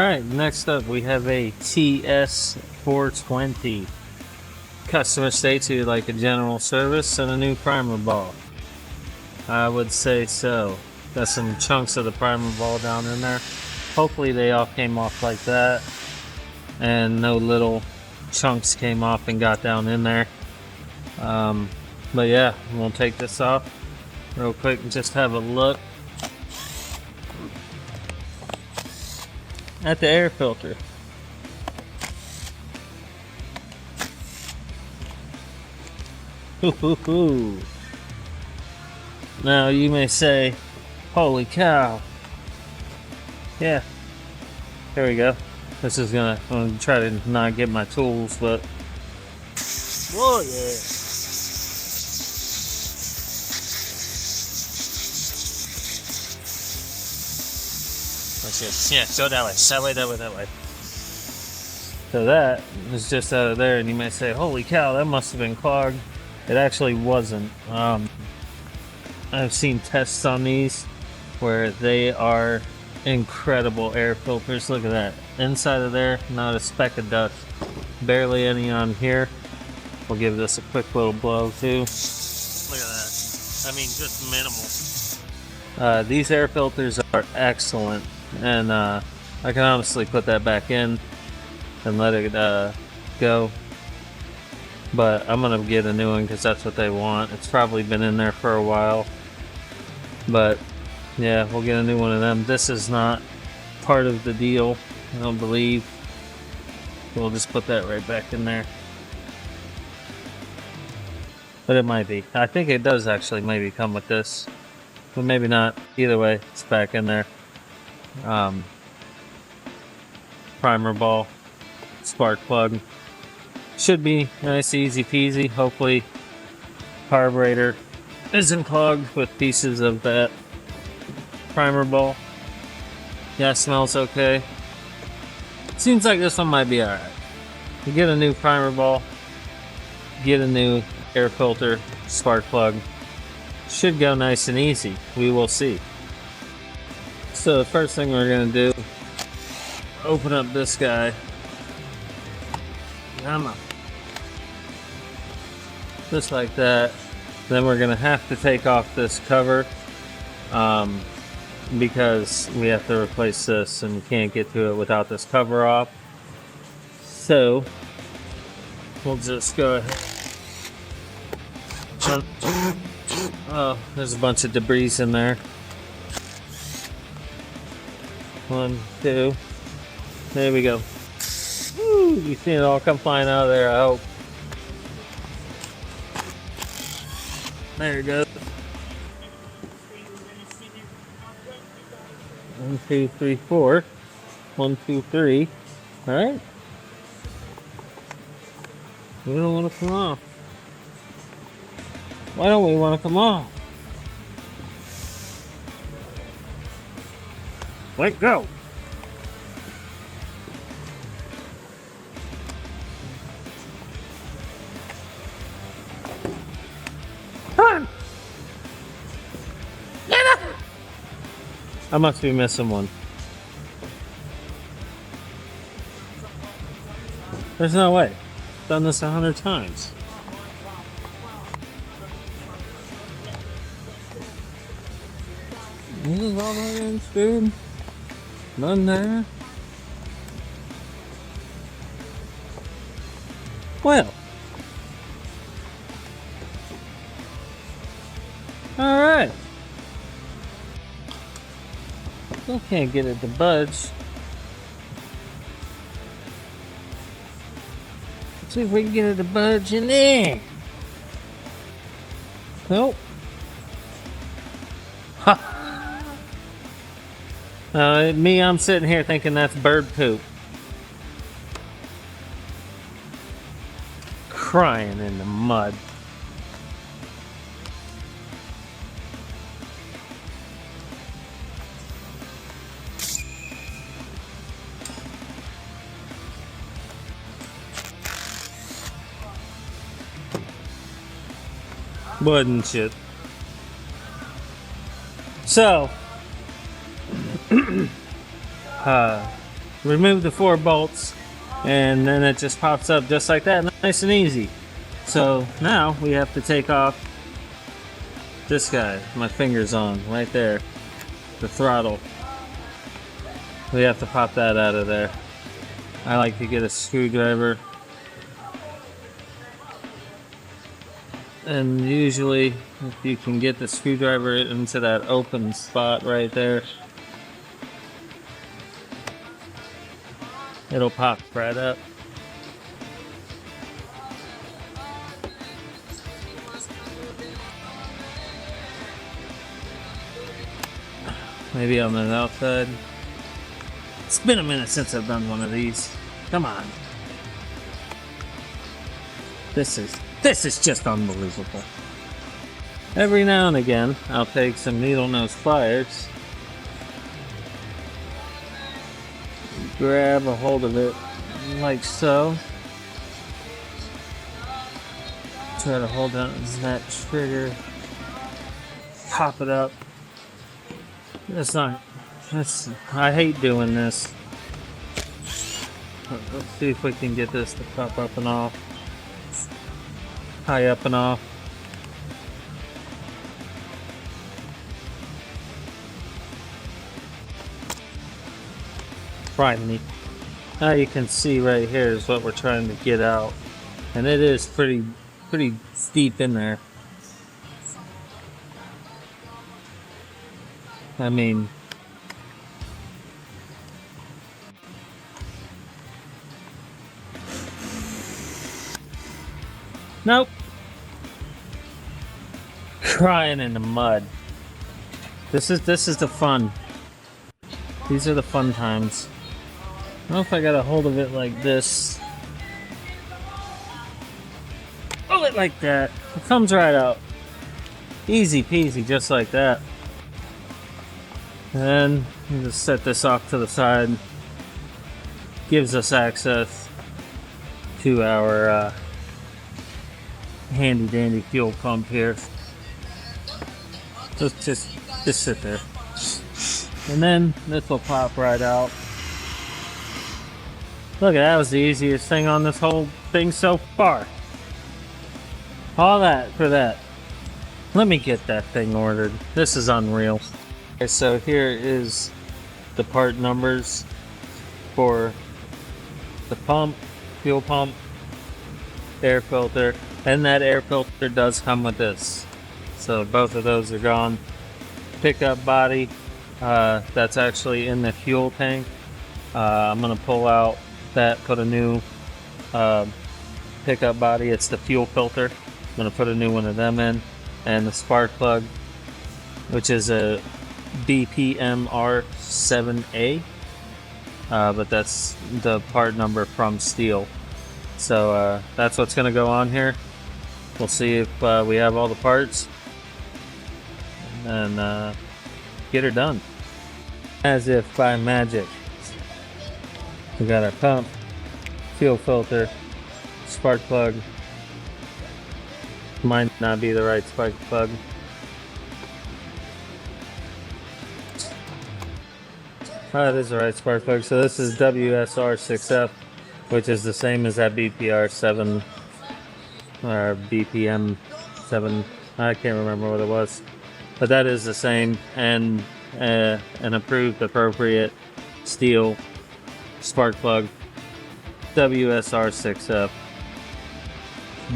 Alright, next up we have a TS420. Customer states you'd like a general service and a new primer ball. I would say so. Got some chunks of the primer ball down in there. Hopefully they all came off like that and no little chunks came off and got down in there. But yeah, we'll take this off real quick and just have a look at the air filter. Hoo. Now you may say, holy cow. Yeah, there we go. This is I'm gonna try to not get my tools, but whoa, yeah. Yeah, go that way, that way. So that is just out of there, and you may say, holy cow, that must have been clogged. It actually wasn't. I've seen tests on these where they are incredible air filters. Look at that. Inside of there, not a speck of dust. Barely any on here. We'll give this a quick little blow too. Look at that. I mean, just minimal. These air filters are excellent. And I can honestly put that back in and let it go. But I'm going to get a new one because that's what they want. It's probably been in there for a while. But yeah, we'll get a new one of them. This is not part of the deal, I don't believe. We'll just put that right back in there. But it might be. I think it does actually maybe come with this. But maybe not. Either way, it's back in there. Primer ball, spark plug. Should be nice, easy peasy. Hopefully carburetor isn't clogged with pieces of that primer ball. Yeah, smells okay. Seems like this one might be alright. You get a new primer ball, get a new air filter, spark plug. Should go nice and easy. We will see. So the first thing we're going to do, open up this guy. Come on. Just like that. Then we're going to have to take off this cover because we have to replace this and we can't get to it without this cover off. So we'll just go ahead. Oh, there's a bunch of debris in there. 1, 2. There we go. Woo, you see it all come flying out of there, I hope. There it goes. 1, 2, 3, 4. 1, 2, 3. Alright. We don't want to come off. Why don't we want to come off? Let go. Come on. I must be missing one. There's no way. I've done this 100 times. This is all my ends, dude. None there. Well. Alright. Still can't get it to budge. Let's see if we can get it to budge in there. Nope. Ha! I'm sitting here thinking that's bird poop. Crying in the mud. Wouldn't you? So, remove the 4 bolts, and then it just pops up just like that, nice and easy. So now we have to take off this guy, my finger's on, right there, the throttle. We have to pop that out of there. I like to get a screwdriver. And usually, if you can get the screwdriver into that open spot right there, it'll pop right up. Maybe on the outside. It's been a minute since I've done one of these. Come on. This is just unbelievable. Every now and again, I'll take some needle nose pliers, grab a hold of it like so, try to hold down that trigger, pop it up. I hate doing this. Let's see if we can get this to pop up and off. High up and off. Finally. Now you can see right here is what we're trying to get out. And it is pretty deep in there. I mean, nope. Crying in the mud. This is the fun. These are the fun times. I don't know if I got a hold of it like this. Pull it like that. It comes right out. Easy peasy, just like that. And we'll just set this off to the side. Gives us access to our handy dandy fuel pump here. Just sit there. And then this will pop right out. Look, that was the easiest thing on this whole thing so far. All that for that. Let me get that thing ordered. This is unreal. Okay, so here is the part numbers for the pump, fuel pump, air filter, and that air filter does come with this. So both of those are gone. Pickup body, that's actually in the fuel tank. I'm gonna pull out that, put a new pickup body. It's the fuel filter. I'm gonna put a new one of them in, and the spark plug, which is a BPMR7A, but that's the part number from STIHL. So that's what's going to go on here. We'll see if we have all the parts and get her done. As if by magic, we got our pump, fuel filter, spark plug. Might not be the right spark plug. It is the right spark plug. So this is WSR6F, which is the same as that BPR7 or BPM7. I can't remember what it was, but that is the same, and an approved, appropriate STIHL spark plug. WSR6F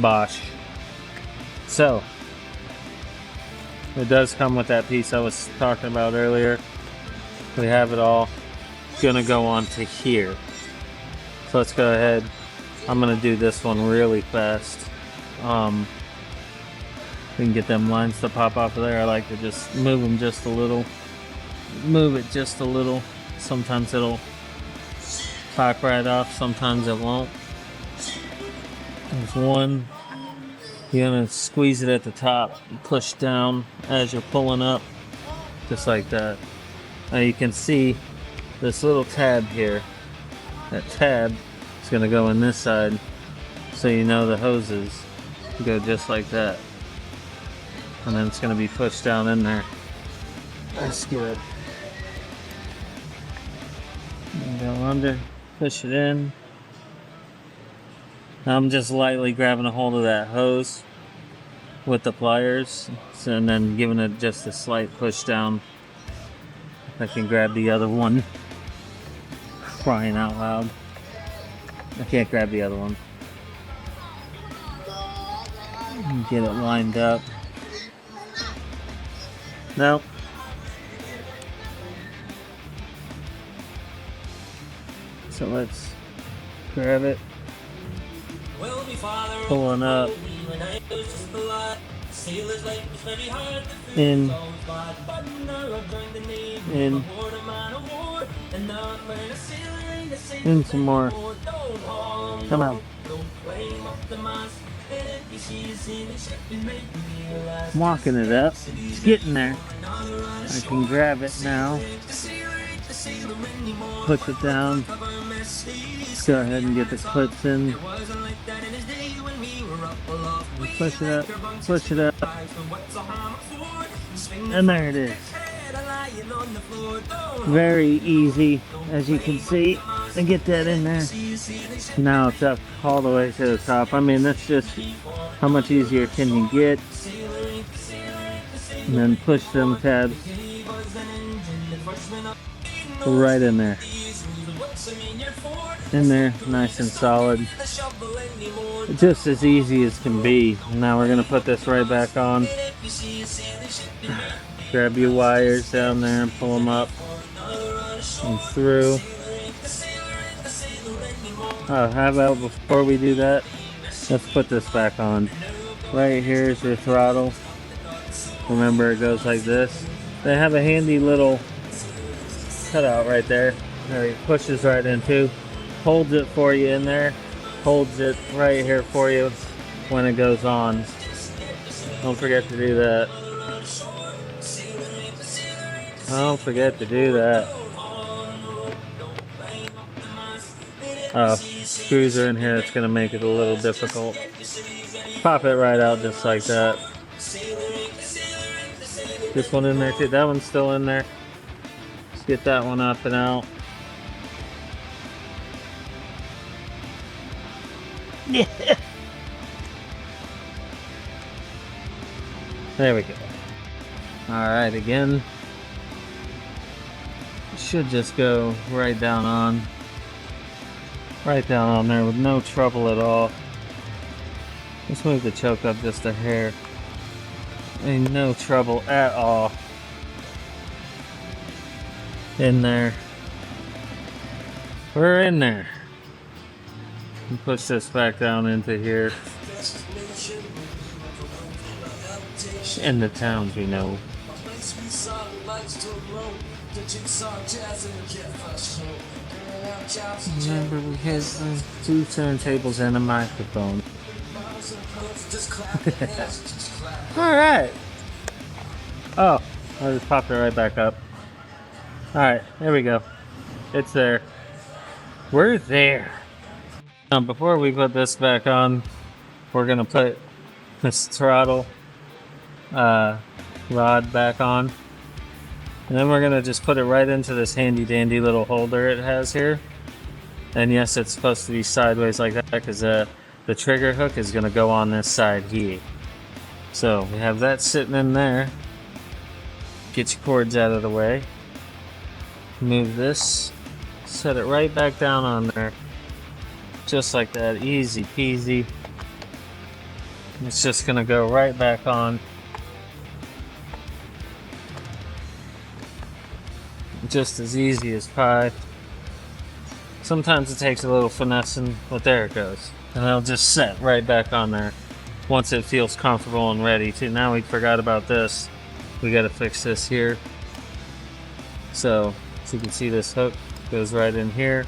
Bosch. So it does come with that piece I was talking about earlier. We have it all. Gonna go on to here. So let's go ahead. I'm gonna do this one really fast. We can get them lines to pop off of there. I like to just move them just a little. Move it just a little. Sometimes it'll pop right off, sometimes it won't. There's one. You're gonna squeeze it at the top and push down as you're pulling up, just like that. Now you can see this little tab here. That tab is going to go in this side, so you know the hoses go just like that. And then it's going to be pushed down in there. Let's get it. And go under, push it in. I'm just lightly grabbing a hold of that hose with the pliers, and then giving it just a slight push down. If I can grab the other one. Crying out loud. I can't grab the other one. Get it lined up. No. So let's grab it. Pulling up. In. In some more. Come on. I'm walking it up. It's getting there. I can grab it now. Push it down. Let's go ahead and get the clips in. Push it up. Push it up. And there it is. Very easy, as you can see, to get that in there. Now it's up all the way to the top. I mean, that's just how much easier can you get. And then push them tabs right in there. In there, nice and solid. Just as easy as can be. Now we're going to put this right back on. Grab your wires down there and pull them up and through. Oh, how about before we do that, let's put this back on. Right here is your throttle. Remember, it goes like this. They have a handy little cutout right there. There, it pushes right into. Holds it for you in there. Holds it right here for you when it goes on. Don't forget to do that. Don't forget to do that. Oh, screws are in here. It's going to make it a little difficult. Pop it right out just like that. This one in there too. That one's still in there. Let's get that one up and out. Yeah. There we go. Alright, again. Should just go right down on. Right down on there with no trouble at all. Let's move the choke up just a hair. Ain't no trouble at all. In there. We're in there. And push this back down into here. In the towns we know. Remember, we had 2 turntables and a microphone. Alright. Oh, I just popped it right back up. Alright, there we go. It's there. We're there. Now, before we put this back on, we're going to put this throttle rod back on. And then we're going to just put it right into this handy dandy little holder it has here. And yes, it's supposed to be sideways like that because the trigger hook is going to go on this side here. So we have that sitting in there. Get your cords out of the way. Move this. Set it right back down on there. Just like that. Easy peasy. It's just going to go right back on. Just as easy as pie. Sometimes it takes a little finessing, but there it goes. And it'll just set right back on there once it feels comfortable and ready to. Now we forgot about this. We got to fix this here. So, as you can see, this hook goes right in here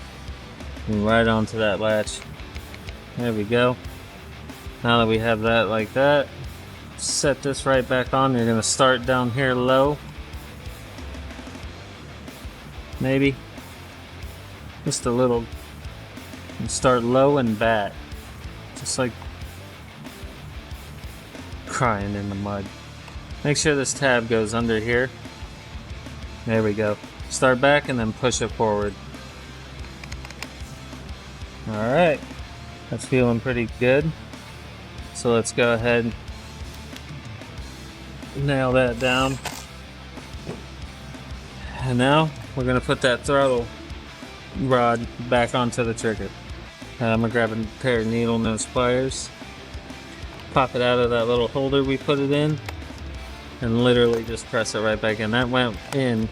and right onto that latch. There we go. Now that we have that like that, set this right back on. You're going to start down here low. Maybe just a little, and start low and back, just like crying in the mud. Make sure this tab goes under here. There we go. Start back and then push it forward. Alright, that's feeling pretty good. So let's go ahead and nail that down. And now we're going to put that throttle rod back onto the trigger. I'm going to grab a pair of needle nose pliers, pop it out of that little holder we put it in, and literally just press it right back in. That went in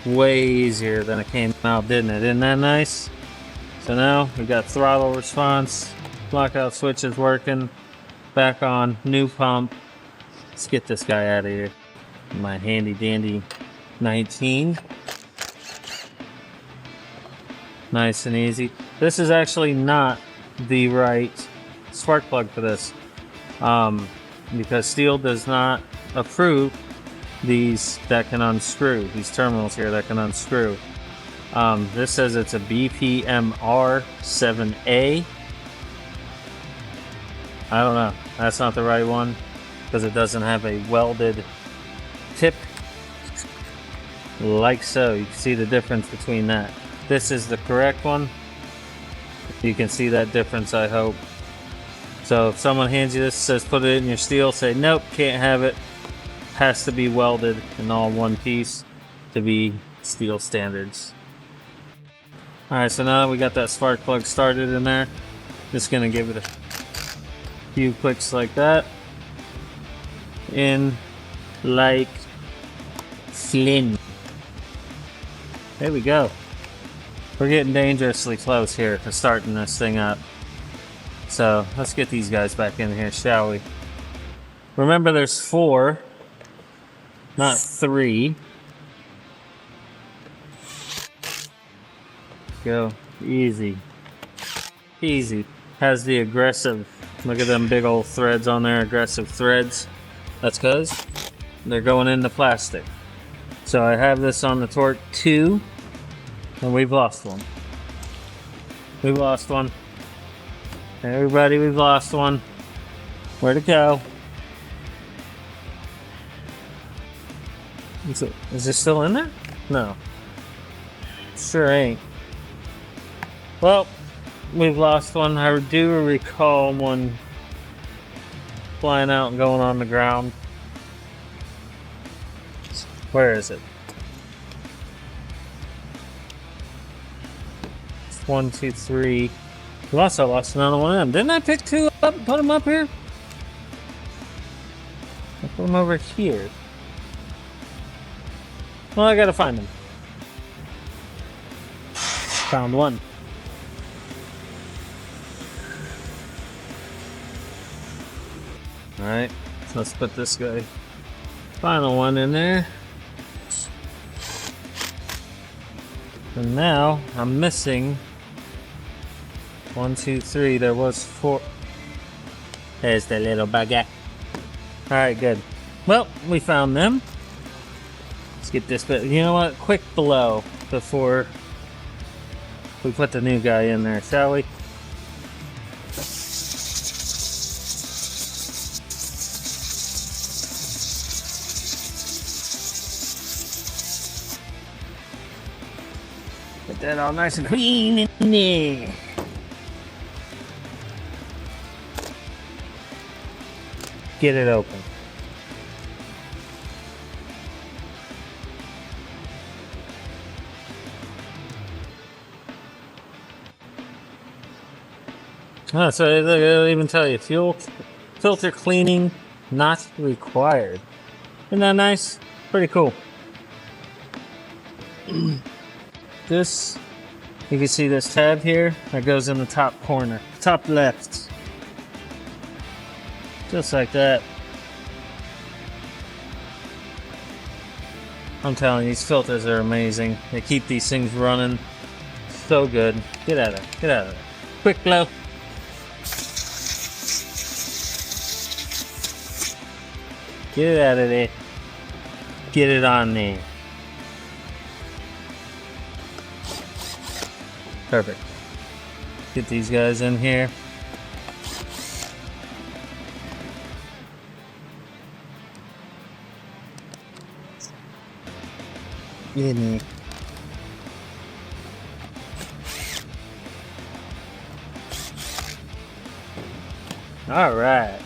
way easier than it came out, didn't it? Isn't that nice? So now we got throttle response, lockout switch is working, back on, new pump. Let's get this guy out of here. My handy dandy 19. Nice and easy. This is actually not the right spark plug for this, because STIHL does not approve these that can unscrew, these terminals here that can unscrew. This says it's a BPMR7A. I don't know, that's not the right one because it doesn't have a welded tip like so. You can see the difference between that. This is the correct one. You can see that difference, I hope. So if someone hands you this, says put it in your STIHL, say nope, can't have it. Has to be welded in all one piece to be STIHL standards. Alright, so now that we got that spark plug started in there, just gonna give it a few clicks like that. In like Flynn. There we go. We're getting dangerously close here to starting this thing up. So let's get these guys back in here, shall we? Remember there's 4, not 3. Go easy. Easy. Has the aggressive, look at them big old threads on there, aggressive threads. That's because they're going into plastic. So I have this on the torque 2, and we've lost one. We've lost one. Everybody, we've lost one. Where'd it go? Is it still in there? No. Sure ain't. Well, we've lost one. I do recall one flying out and going on the ground. Where is it? 1, 2, 3. I lost another one of them. Didn't I pick 2 up and put them up here? I put them over here. Well, I gotta find them. Found one. Alright, so let's put this guy. Final one in there. And now I'm missing 1, 2, 3. There was 4. There's the little bugger. Alright, good. Well, we found them. Let's get this bit. You know what? Quick blow before we put the new guy in there, shall we? Get that all nice and clean in there. Get it open. Oh, so it'll even tell you fuel filter cleaning not required. Isn't that nice? Pretty cool. This, you can see this tab here that goes in the top corner, top left. Just like that. I'm telling you, these filters are amazing. They keep these things running so good. Get out of there. Get out of there. Quick blow. Get it out of there. Get it on there. Perfect. Get these guys in here. Get in there. All right.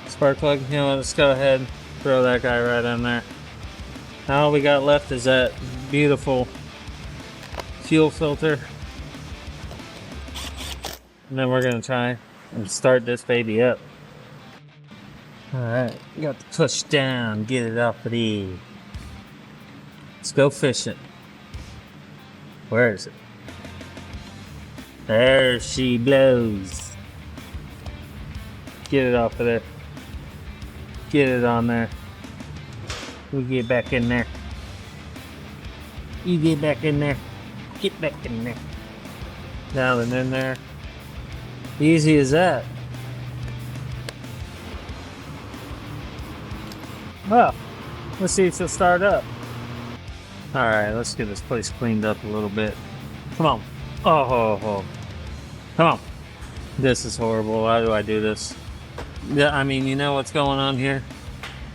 Spark plug, you know, let's go ahead and throw that guy right in there. Now all we got left is that beautiful fuel filter. And then we're gonna try and start this baby up. All right, got to push down, get it off of the. Let's go fishing. Where is it? There she blows. Get it off of there. Get it on there. We get back in there. You get back in there. Get back in there. Down and in there. Easy as that. Well, let's see if she'll start up. Alright, let's get this place cleaned up a little bit. Come on. Oh. Come on. This is horrible. Why do I do this? Yeah, I mean, you know what's going on here?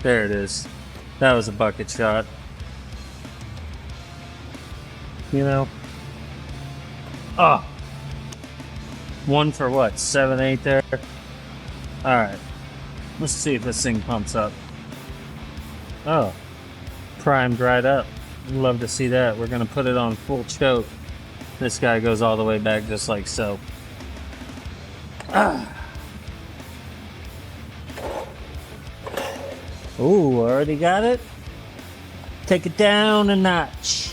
There it is. That was a bucket shot. You know? Oh. 1 for what? 7/8 there? Alright. Let's see if this thing pumps up. Oh. Primed right up. Love to see that. We're going to put it on full choke. This guy goes all the way back just like so. Ooh, already got it? Take it down a notch.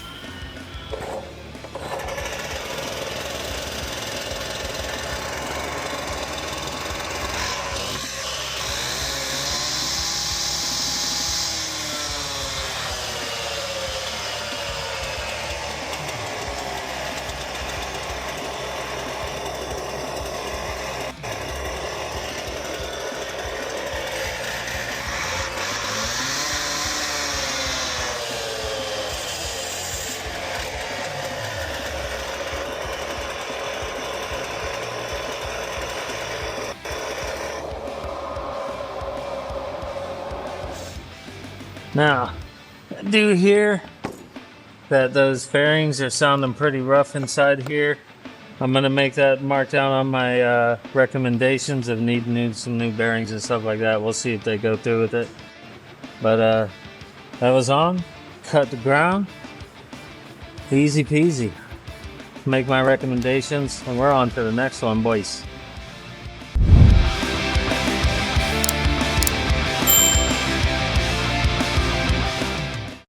Now, I do hear that those fairings are sounding pretty rough inside here. I'm going to make that mark down on my recommendations of needing some new bearings and stuff like that. We'll see if they go through with it. But that was on. Cut the ground. Easy peasy. Make my recommendations, and we're on to the next one, boys.